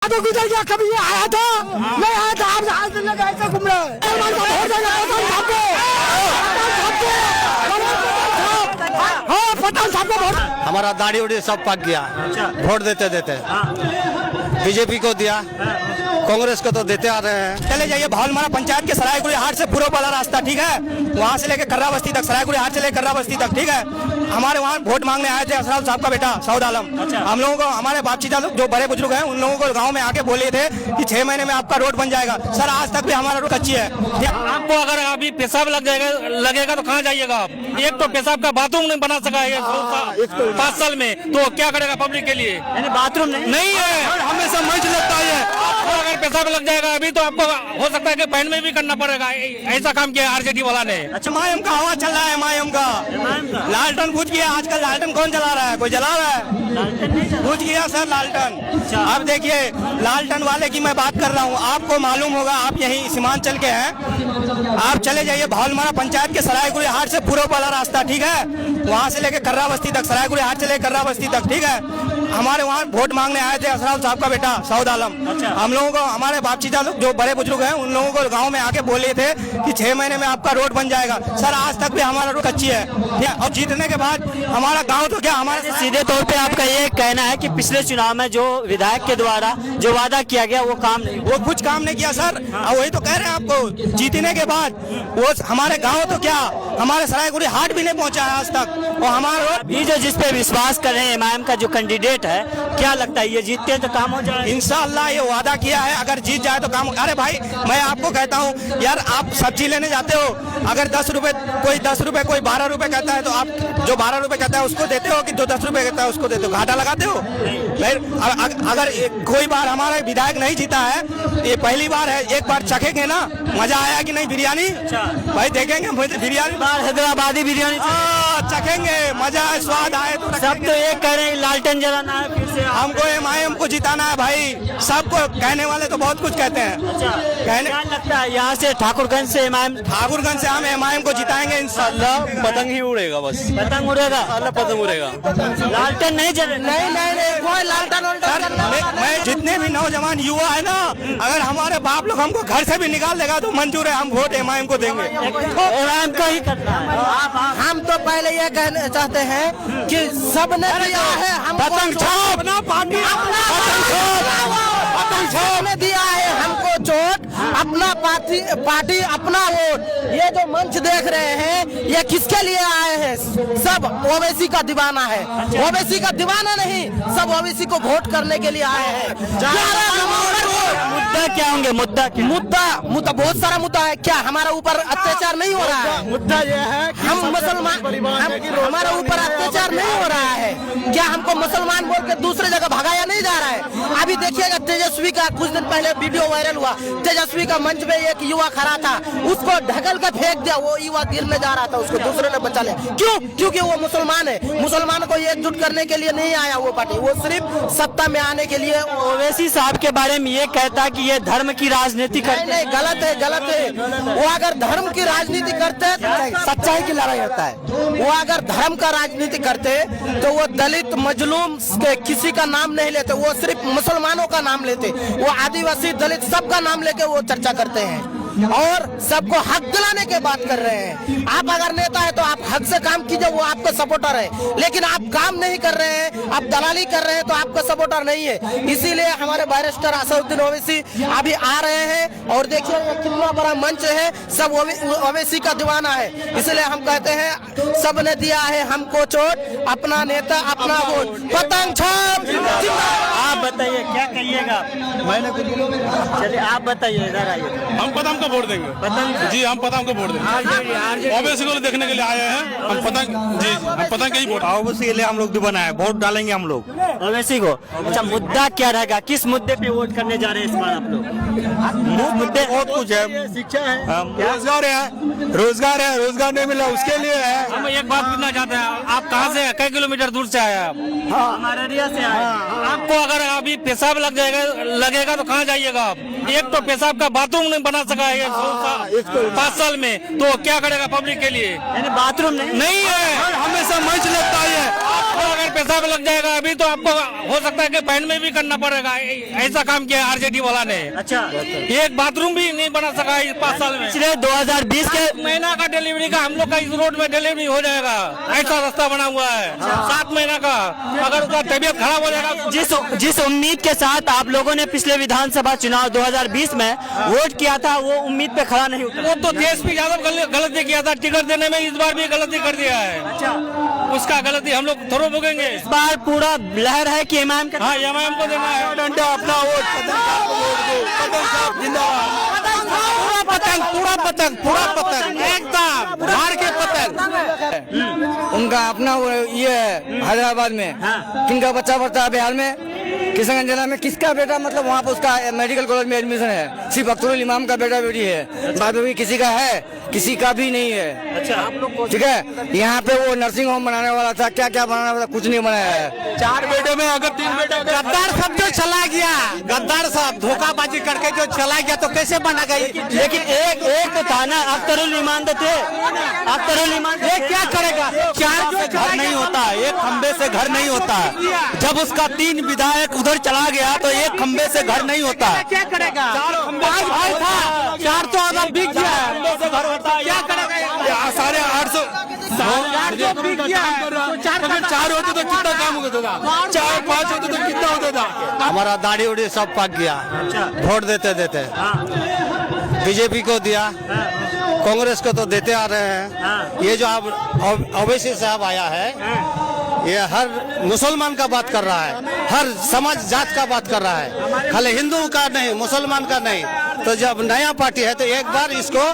तो गुजर गया, कभी ये आया था नहीं आया था, आप आज दिन लगा ऐसा घूम रहा है। हाँ पठान साहब को वोट, हमारा दाढ़ी उड़ी सब पक गया वोट देते देते। बीजेपी को दिया, कांग्रेस को तो देते आ रहे हैं। चले जाइए भावलमारा पंचायत के सरायगुड़ी हाट से पूर्व वाला रास्ता, ठीक है, वहाँ से लेके कर्रा बस्ती तक, सरायगुड़ी हाट से लेकर कर्रा बस्ती तक, ठीक है। हमारे वहाँ वोट मांगने आए थे असराफ साहब का बेटा सऊद आलम। हम लोगों को, हमारे बाप चीजा जो बड़े बुजुर्ग हैं, उन लोगों को गाँव में आके बोले थे कि 6 महीने में आपका रोड बन जाएगा। सर आज तक भी हमारा रोड कच्ची है। आपको अगर अभी पेशाब लगेगा तो कहाँ जाइएगा आप? एक तो पेशाब का बाथरूम नहीं बना सका है 5 साल में, तो क्या करेगा पब्लिक के लिए? बाथरूम नहीं है, हमेशा मंच लगता है। आपको अगर पेशाब लग जाएगा अभी तो आपको हो सकता है कि पैन में भी करना पड़ेगा। ऐसा काम किया आरजेडी वाला ने। अच्छा मायम का हवा चल रहा है, मायम का लालटन बुझ गया। आजकल लालटन कौन जला रहा है? कोई जला रहा है? बुझ गया सर लालटन। अब देखिए लालटन वाले की मैं बात कर रहा हूँ, आपको मालूम होगा, आप यही सीमांचल के हैं, आप चले जाइए भावलमारा पंचायत के सरायगुड़ी हाट से पूर्व वाला रास्ता, ठीक है, वहाँ से लेके कर्रा बस्ती तक, सरायगुड़ी हाट से लेकर कर्रा बस्ती तक, ठीक है। हमारे वहाँ वोट मांगने आए थे असराफ साहब का बेटा सऊद आलम। हम लोगों को, हमारे बाप चीजा जो बड़े बुजुर्ग हैं, उन लोगों को गाँव में आके बोले थे कि 6 महीने में आपका रोड बन जाएगा। सर आज तक भी हमारा रोड कच्ची है, और जीतने के बाद हमारा गाँव तो क्या, हमारे सीधे तौर पे आपका ये कहना है कि पिछले चुनाव में जो विधायक के द्वारा जो वादा किया गया वो काम नहीं, वो कुछ काम नहीं किया सर। वही तो कह रहे हैं आपको, जीतने के बाद वो हमारे गाँव तो क्या, हमारे सरायगुड़ी हाट भी नहीं पहुँचा है आज तक। और हमारा ये जो जिस पे विश्वास कर रहे हैं एमआईएम का जो कैंडिडेट है, क्या लगता है ये जीतते हैं तो काम हो जाए? इंशाअल्लाह ये वादा किया है, अगर जीत जाए तो काम। अरे भाई मैं आपको कहता हूँ यार, आप सब्जी लेने जाते हो, अगर 10 रुपए, कोई 10 रुपए, कोई 12 रुपए कहता है, तो आप जो 12 रुपए कहता है उसको देते हो कि जो 10 रुपए कहता है उसको देते हो? घाटा लगाते हो? अगर कोई बार हमारा विधायक नहीं जीता है, ये पहली बार है, एक बार चखेंगे ना, मजा आया कि नहीं बिरयानी? भाई देखेंगे बिरयानी, हैदराबादी बिरयानी चखेंगे, मजा आए, स्वाद आए तो सब तो ये कह रहे हैं लालटेन जलाना है फिर से। हमको एमआईएम को जिताना है भाई। सबको कहने वाले तो बहुत कुछ कहते हैं। कहने क्या लगता है यहाँ से ठाकुरगंज से एमआईएम, ठाकुरगंज से हम एमआईएम को जिताएंगे इंशाअल्लाह। पतंग ही उड़ेगा, बस पतंग उड़ेगा, पतंग उड़ेगा। लालटेन नहीं जले? नहीं कोई लालटेन मैं जितने भी नौजवान युवा है ना, अगर हमारे बाप लोग हमको घर से भी निकाल देगा तो मंजूर है, हम वोट एमआईएम को देंगे। एमआईएम को ही करना है। हम तो पहले ये कहना चाहते हैं कि सबने दिया है हमको पतंग छाप, अपना सबने दिया है हमको चोट, अपना पार्टी अपना वोट। ये जो मंच देख रहे हैं ये किसके लिए आए हैं? सब ओवैसी का दीवाना है, ओवैसी का दीवाना नहीं, सब ओवैसी को वोट करने के लिए आए हैं। 11 नवंबर को मुद्दा क्या होंगे? मुद्दा बहुत सारा मुद्दा है। क्या हमारा ऊपर अत्याचार नहीं हो रहा है? मुद्दा यह है कि हम मुसलमान, हमारा ऊपर अत्याचार नहीं हो रहा है क्या? हमको मुसलमान बोल के दूसरे जगह भगाया नहीं जा रहा है? अभी देखिएगा तेजस्वी का कुछ दिन पहले वीडियो वायरल हुआ, तेजस्वी का मंच में एक युवा खड़ा था, उसको ढकल के फेंक दिया, वो युवा गिरने जा रहा था, उसको दूसरे ने बचा लिया। क्यों? क्योंकि वो मुसलमान है। मुसलमान को एकजुट करने के लिए नहीं आया वो पार्टी, वो सिर्फ सत्ता में आने के लिए। ओवैसी साहब के बारे में ये कहता कि ये धर्म की राजनीति करते नहीं, गलत है। वो अगर धर्म की राजनीति करते तो सच्चाई की लड़ाई होता है। वो अगर धर्म का राजनीति करते तो वो दलित मजलूम के किसी का नाम नहीं लेते, वो सिर्फ मुसलमानों का नाम लेते। वो आदिवासी दलित सबका नाम लेके वो चर्चा करते हैं और सबको हक दिलाने की बात कर रहे हैं। आप अगर नेता है तो आप हक से काम कीजिए, वो आपका सपोर्टर है, लेकिन आप काम नहीं कर रहे हैं, आप दलाली कर रहे हैं तो आपका सपोर्टर नहीं है। इसीलिए हमारे बैरिस्टर असदुद्दीन ओवैसी अभी आ रहे हैं और देखिए कितना बड़ा मंच है, सब ओवैसी का दीवाना है। इसलिए हम कहते हैं सबने दिया है हमको चोट, अपना नेता अपना वोट, पतंग छाप। आप बताइए क्या कहिएगा? चलिए आप बताइए, इधर आइए। हम पतंग को वोट देंगे। पतंग जी हम पतंग को वोट देंगे। ओवैसी को देखने के लिए आए हैं हम पतंग, जी हम पतंग के ही वोट। ओवैसी के लिए हम लोग दीवाना है, वोट डालेंगे हम लोग ओवैसी को। अच्छा मुद्दा क्या रहेगा? किस मुद्दे पे वोट करने जा रहे हैं इस बार आप लोग? मुद्दे बहुत कुछ है, शिक्षा है, रोजगार है, रोजगार नहीं मिला उसके लिए है। हम एक बात पूछना चाहते हैं, आप कहाँ से, कई किलोमीटर दूर से आए आप? हमारे एरिया से आए। आपको अगर अभी पेशाब लगेगा तो कहाँ जाइएगा आप? एक तो पेशाब का बाथरूम नहीं बना सका है 5 साल में, तो क्या करेगा पब्लिक के लिए? यानी बाथरूम नहीं है, हमेशा मंच लगता है। आपको अगर पेशाब लग जाएगा अभी तो आपको हो सकता है कि पैन में भी करना पड़ेगा। ऐसा काम किया आरजेडी वाला ने। अच्छा, एक बाथरूम भी नहीं बना सका इस 5 साल में। पिछले 2020 के महीना का डिलीवरी का हम लोग का इस रोड में डिलीवरी हो जाएगा, ऐसा रास्ता बना हुआ है। 7 महीना का, अगर उसका तबीयत खराब हो जाएगा। जिस उम्मीद के साथ आप लोगों ने पिछले विधानसभा चुनाव 2020 में वोट किया था, वो उम्मीद पे खड़ा नहीं उतरा। वो तो तेजस्वी यादव गलती किया था टिकट देने में, इस बार भी गलती कर दिया है। अच्छा, उसका गलती हम लोग थोड़ा भोगेंगे। इस बार पूरा लहर है कि इमाम का। हाँ, इमाम को देना है। डंडा अपना वोट पतन साहब जिंदाबाद। पूरा पतंग एकदम हार के पतंग। उनका अपना ये है हैदराबाद में, किनका बच्चा पढ़ता है बिहार में, किशनगंज जिला में, किसका बेटा मतलब वहाँ पे उसका मेडिकल कॉलेज में एडमिशन है, सिर्फ अख्तरुल इमाम का बेटा बेटी है, बाद में किसी का है, किसी का भी नहीं है। अच्छा, ठीक है, यहाँ पे वो नर्सिंग होम बनाने वाला था, क्या क्या बनाने वाला, कुछ नहीं बनाया है। 4 बेटे में अगर 3 बेटा गद्दार सब जो चला गया, गद्दार साहब धोखाबाजी करके जो चला गया तो कैसे बना गई। लेकिन एक तो था ना, अख्तरुल इमान तो थे, अख्तरुल इमान ये क्या करेगा, 4 से घर नहीं होता, एक खंबे से घर नहीं होता। जब उसका 3 विधायक उधर चला गया तो एक खंबे से घर नहीं होता। क्या करेगा, 5 भाई था, 4 तो अगर बिक गया खंबे से घर होता, क्या करेगा। साढ़े 800 4 होते तो कितना काम होता था, 4-5 होते तो कितना होता था। हमारा दाढ़ी उड़ी सब पक गया वोट देते देते। बीजेपी को दिया, कांग्रेस को तो देते आ रहे हैं। ये जो अब ओवैसी साहब आया है, ये हर मुसलमान का बात कर रहा है, हर समाज जात का बात कर रहा है, खाली हिंदू का नहीं, मुसलमान का नहीं। तो जब नया पार्टी है तो एक बार इसको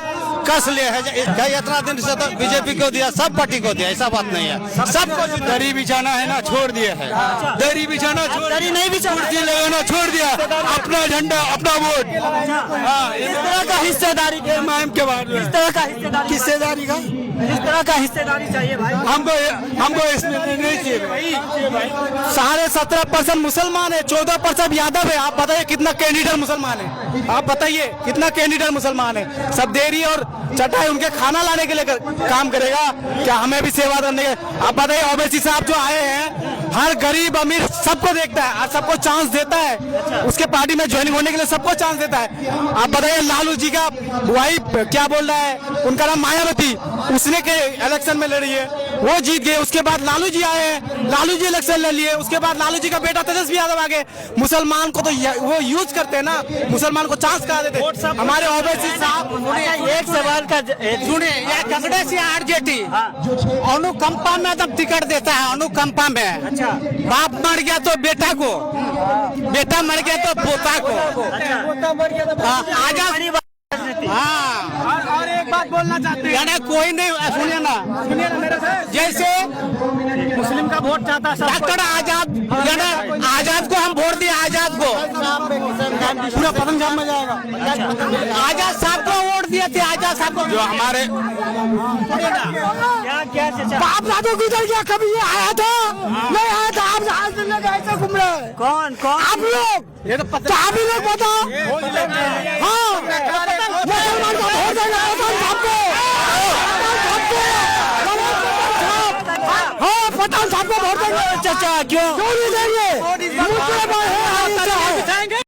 कस ले है। इतना दिन से तो बीजेपी को दिया, सब पार्टी को दिया, ऐसा बात नहीं है। सबको दरी बिछाना है ना, छोड़ दिया है। दरी बिछाना छोड़, दरी नहीं बिछा, कुर्सी लगाना छोड़ दिया, अपना झंडा अपना वोट। हाँ, इस तरह का हिस्सेदारी, इमाम के बाद इस तरह का हिस्सेदारी, हिस्सेदारी का इस तरह का हिस्सेदारी चाहिए भाई। हमको इसमें नहीं चाहिए भाई। 17.5% मुसलमान है, 14% यादव है। आप बताइए कितना कैंडिडेट मुसलमान है, आप बताइए कितना कैंडिडेट मुसलमान है। सब देरी और चटाई उनके खाना लाने के लिए काम करेगा क्या, हमें भी सेवा करने के। आप बताइए ओवैसी साहब जो आए हैं, हर गरीब अमीर सबको देखता है और सबको चांस देता है, उसके पार्टी में ज्वाइनिंग होने के लिए सबको चांस देता है। आप बताइए लालू जी का वाइफ क्या बोल रहा है, उनका नाम मायावती, उसने के इलेक्शन में लड़ी है, वो जीत गए। उसके बाद लालू जी आए हैं, लालू जी इलेक्शन ले लिए, उसके बाद लालू जी का बेटा तेजस्वी यादव आ गए। मुसलमान को तो वो यूज करते हैं ना, मुसलमान को चांस करा देते हमारे ओवैसी साहब। एक सवाल का सुनिए, ये कांग्रेस या आरजेडी अनुकंपा में तब टिकट देता है, अनुकंपा में। अच्छा, बाप मर गया तो बेटा को, बेटा मर गया तो पोता को। आजाद, हाँ। और एक बात बोलना चाहते हैं, कोई नहीं, सुनिए ना मेरे से, जैसे मुस्लिम का वोट चाहता है डॉक्टर आजाद को हम वोट दिए, आजाद को पूरा पंजाब में जाएगा। आजाद साहब को वोट दिए थे, आजाद साहब को जो हमारे क्या बाप दादू गुजर गया, कभी ये आया था नहीं आया था। आप आज ऐसे घूम रहे हैं, कौन आप लोग, ये तो आप ही लोग बताओ। हाँ, मुसलमान को वोट देंगे, हाँ पठान साहब को वोट देंगे। चाचा क्यों नहीं देंगे,